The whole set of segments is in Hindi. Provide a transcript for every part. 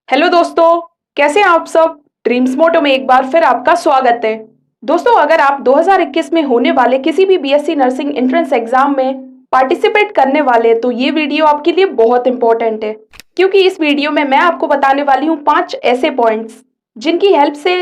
हेलो दोस्तों, कैसे हैं आप सब। ड्रीम्स मोटो में एक बार फिर आपका स्वागत है। दोस्तों, अगर आप 2021 में होने वाले किसी भी बीएससी नर्सिंग एंट्रेंस एग्जाम में पार्टिसिपेट करने वाले हैं तो ये वीडियो आपके लिए बहुत इंपॉर्टेंट है, क्योंकि इस वीडियो में मैं आपको बताने वाली हूँ 5 ऐसे पॉइंट्स जिनकी हेल्प से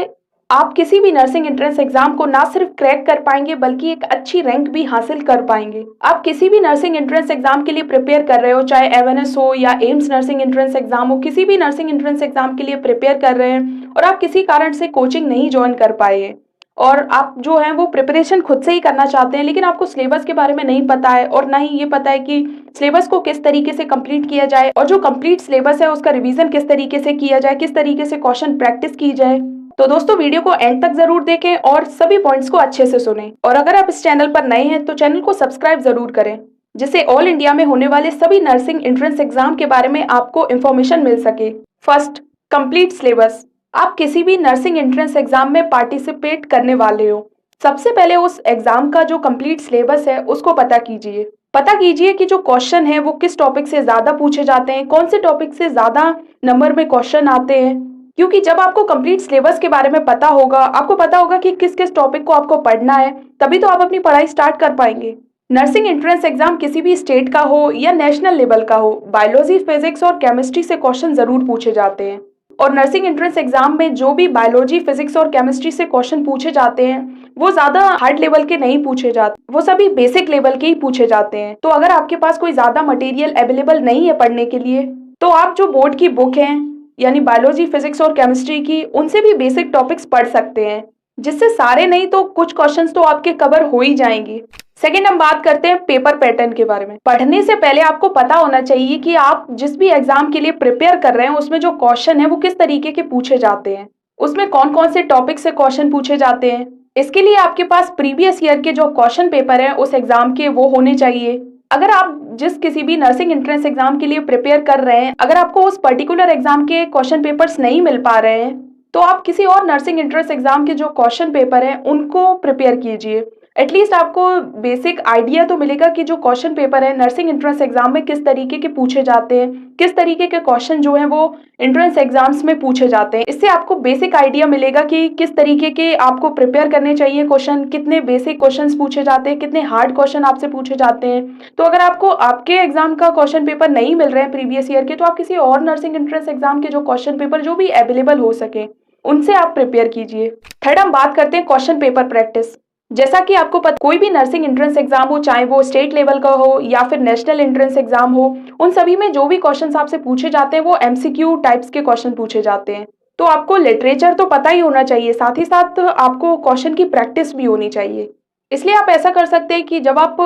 आप किसी भी नर्सिंग एंट्रेंस एग्जाम को ना सिर्फ क्रैक कर पाएंगे बल्कि एक अच्छी रैंक भी हासिल कर पाएंगे। आप किसी भी नर्सिंग एंट्रेंस एग्जाम के लिए प्रिपेयर कर रहे हो, चाहे एमएनएस हो या एम्स नर्सिंग एंट्रेंस एग्जाम हो, किसी भी नर्सिंग एंट्रेंस एग्जाम के लिए प्रिपेयर कर रहे हैं और आप किसी कारण से कोचिंग नहीं ज्वाइन कर पाए हैं और आप जो है वो प्रिपरेशन खुद से ही करना चाहते हैं, लेकिन आपको सिलेबस के बारे में नहीं पता है और ना ही ये पता है कि सिलेबस को किस तरीके से कंप्लीट किया जाए और जो कंप्लीट सिलेबस है उसका रिवीजन किस तरीके से किया जाए, किस तरीके से क्वेश्चन प्रैक्टिस की जाए। तो दोस्तों, वीडियो को एंड तक जरूर देखें और सभी पॉइंट्स को अच्छे से सुनें। और अगर आप इस चैनल पर नए हैं तो चैनल को सब्सक्राइब जरूर करें, जिससे ऑल इंडिया में होने वाले सभी नर्सिंग एंट्रेंस एग्जाम के बारे में आपको इन्फॉर्मेशन मिल सके। First, complete syllabus. आप किसी भी नर्सिंग एंट्रेंस एग्जाम में पार्टिसिपेट करने वाले हो, सबसे पहले उस एग्जाम का जो कंप्लीट सिलेबस है उसको पता कीजिए कि जो क्वेश्चन है वो किस टॉपिक से ज्यादा पूछे जाते हैं, कौन से टॉपिक से ज्यादा नंबर में क्वेश्चन आते हैं। क्योंकि जब आपको कंप्लीट सिलेबस के बारे में पता होगा, आपको पता होगा कि किस किस टॉपिक को आपको पढ़ना है, तभी तो आप अपनी पढ़ाई स्टार्ट कर पाएंगे। नर्सिंग एंट्रेंस एग्जाम किसी भी स्टेट का हो या नेशनल लेवल का हो, बायोलॉजी, फिजिक्स और केमिस्ट्री से क्वेश्चन जरूर पूछे जाते हैं। और नर्सिंग एंट्रेंस एग्जाम में जो भी बायोलॉजी, फिजिक्स और केमिस्ट्री से क्वेश्चन पूछे जाते हैं वो ज्यादा हार्ड लेवल के नहीं पूछे जाते, वो सभी बेसिक लेवल के ही पूछे जाते हैं। तो अगर आपके पास कोई ज्यादा मटेरियल अवेलेबल नहीं है पढ़ने के लिए, तो आप जो बोर्ड की बुक है यानी बायोलॉजी, फिजिक्स और केमिस्ट्री की, उनसे भी बेसिक टॉपिक्स पढ़ सकते हैं, जिससे सारे नहीं तो कुछ क्वेश्चंस तो आपके कवर हो ही जाएंगे। सेकेंड, हम बात करते हैं पेपर पैटर्न के बारे में। पढ़ने से पहले आपको पता होना चाहिए कि आप जिस भी एग्जाम के लिए प्रिपेयर कर रहे हैं उसमें जो क्वेश्चन है वो किस तरीके के पूछे जाते हैं, उसमें कौन कौन से टॉपिक से क्वेश्चन पूछे जाते हैं। इसके लिए आपके पास प्रीवियस ईयर के जो क्वेश्चन पेपर है उस एग्जाम के, वो होने चाहिए। अगर आप जिस किसी भी नर्सिंग एंट्रेंस एग्जाम के लिए प्रिपेयर कर रहे हैं, अगर आपको उस पर्टिकुलर एग्जाम के क्वेश्चन पेपर्स नहीं मिल पा रहे हैं तो आप किसी और नर्सिंग एंट्रेंस एग्जाम के जो क्वेश्चन पेपर हैं उनको प्रिपेयर कीजिए। एटलीस्ट आपको बेसिक आइडिया तो मिलेगा कि जो क्वेश्चन पेपर है नर्सिंग एंट्रेंस एग्जाम में किस तरीके के पूछे जाते हैं, किस तरीके के क्वेश्चन जो है वो एंट्रेंस एग्जाम्स में पूछे जाते हैं। इससे आपको बेसिक आइडिया मिलेगा कि किस तरीके के आपको प्रिपेयर करने चाहिए क्वेश्चन, कितने बेसिक क्वेश्चंस पूछे जाते हैं, कितने हार्ड क्वेश्चन आपसे पूछे जाते हैं। तो अगर आपको आपके एग्जाम का क्वेश्चन पेपर नहीं मिल रहे हैं प्रीवियस ईयर के, तो आप किसी और नर्सिंग एंट्रेंस एग्जाम के जो क्वेश्चन पेपर जो भी अवेलेबल हो सके उनसे आप प्रिपेयर कीजिए। थर्ड, हम बात करते हैं क्वेश्चन पेपर प्रैक्टिस। जैसा कि आपको पता, कोई भी नर्सिंग एंट्रेंस एग्जाम हो, चाहे वो स्टेट लेवल का हो या फिर नेशनल एंट्रेंस एग्जाम हो, उन सभी में जो भी क्वेश्चंस आपसे पूछे जाते हैं वो एमसीक्यू टाइप्स के क्वेश्चन पूछे जाते हैं। तो आपको लिटरेचर तो पता ही होना चाहिए, साथ ही साथ आपको क्वेश्चन की प्रैक्टिस भी होनी चाहिए। इसलिए आप ऐसा कर सकते हैं कि जब आप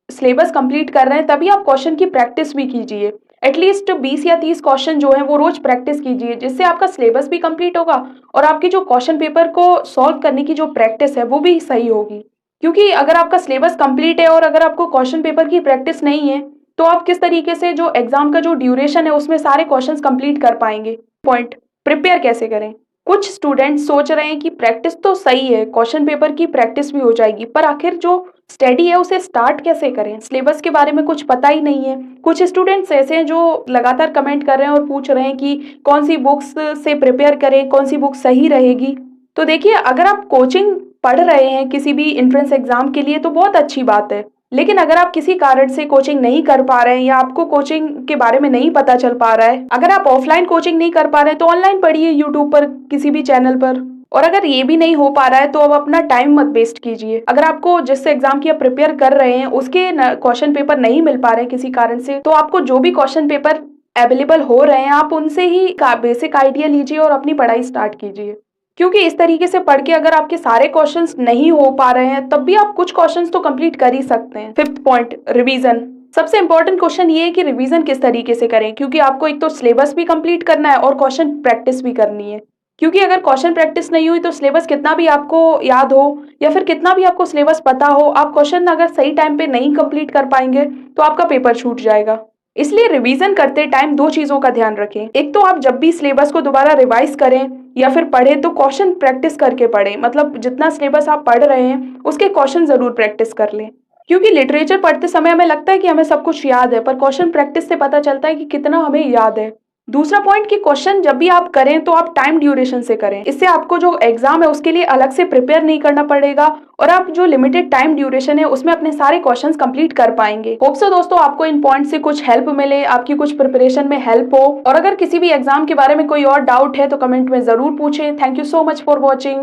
सिलेबस कंप्लीट कर रहे हैं तभी आप क्वेश्चन की प्रैक्टिस भी कीजिए। एटलीस्ट 20 या 30 क्वेश्चन जो है वो रोज प्रैक्टिस कीजिए, जिससे आपका सिलेबस भी कंप्लीट होगा और आपकी जो क्वेश्चन पेपर को सॉल्व करने की जो प्रैक्टिस है वो भी सही होगी। क्योंकि अगर आपका सिलेबस कंप्लीट है और अगर आपको क्वेश्चन पेपर की प्रैक्टिस नहीं है तो आप किस तरीके से जो एग्जाम का जो ड्यूरेशन है उसमें सारे क्वेश्चंस कंप्लीट कर पाएंगे। पॉइंट, प्रिपेयर कैसे करें। कुछ स्टूडेंट्स सोच रहे हैं कि प्रैक्टिस तो सही है, क्वेश्चन पेपर की प्रैक्टिस भी हो जाएगी, पर आखिर जो स्टडी है उसे स्टार्ट कैसे करें, सिलेबस के बारे में कुछ पता ही नहीं है। कुछ स्टूडेंट्स ऐसे हैं जो लगातार कमेंट कर रहे हैं और पूछ रहे हैं कि कौन सी बुक्स से प्रिपेयर करें, कौन सी बुक सही रहेगी। तो देखिए, अगर आप कोचिंग पढ़ रहे हैं किसी भी एंट्रेंस एग्जाम के लिए तो बहुत अच्छी बात है, लेकिन अगर आप किसी कारण से कोचिंग नहीं कर पा रहे हैं या आपको कोचिंग के बारे में नहीं पता चल पा रहा है, अगर आप ऑफलाइन कोचिंग नहीं कर पा रहे हैं तो ऑनलाइन पढ़िए यूट्यूब पर, किसी भी चैनल पर। और अगर ये भी नहीं हो पा रहा है तो अब अपना टाइम मत वेस्ट कीजिए। अगर आपको जिस एग्जाम की आप प्रिपेयर कर रहे हैं उसके क्वेश्चन पेपर नहीं मिल पा रहे हैं किसी कारण से, तो आपको जो भी क्वेश्चन पेपर अवेलेबल हो रहे हैं आप उनसे ही बेसिक आइडिया लीजिए और अपनी पढ़ाई स्टार्ट कीजिए। क्योंकि इस तरीके से पढ़ के अगर आपके सारे क्वेश्चंस नहीं हो पा रहे हैं तब भी आप कुछ क्वेश्चंस तो कंप्लीट कर ही सकते हैं। Fifth point, revision. सबसे इंपॉर्टेंट क्वेश्चन ये है कि रिवीजन किस तरीके से करें, क्योंकि आपको एक तो सिलेबस भी कंप्लीट करना है और क्वेश्चन प्रैक्टिस भी करनी है। क्योंकि अगर क्वेश्चन प्रैक्टिस नहीं हुई तो सिलेबस कितना भी आपको याद हो या फिर कितना भी आपको सिलेबस पता हो, आप क्वेश्चन अगर सही टाइम पे नहीं कंप्लीट कर पाएंगे तो आपका पेपर छूट जाएगा। इसलिए रिवीजन करते टाइम दो चीजों का ध्यान रखें। एक तो आप जब भी सिलेबस को दोबारा रिवाइज करें या फिर पढ़ें तो क्वेश्चन प्रैक्टिस करके पढ़ें, मतलब जितना सिलेबस आप पढ़ रहे हैं उसके क्वेश्चन जरूर प्रैक्टिस कर लें। क्योंकि लिटरेचर पढ़ते समय हमें लगता है कि हमें सब कुछ याद है, पर क्वेश्चन प्रैक्टिस से पता चलता है कि कितना हमें याद है। दूसरा पॉइंट कि क्वेश्चन जब भी आप करें तो आप टाइम ड्यूरेशन से करें। इससे आपको जो एग्जाम है उसके लिए अलग से प्रिपेयर नहीं करना पड़ेगा और आप जो लिमिटेड टाइम ड्यूरेशन है उसमें अपने सारे क्वेश्चंस कंप्लीट कर पाएंगे। होप सो दोस्तों आपको इन पॉइंट से कुछ हेल्प मिले, आपकी कुछ प्रिपरेशन में हेल्प हो। और अगर किसी भी एग्जाम के बारे में कोई और डाउट है तो कमेंट में जरूर पूछें। Thank you so much for watching.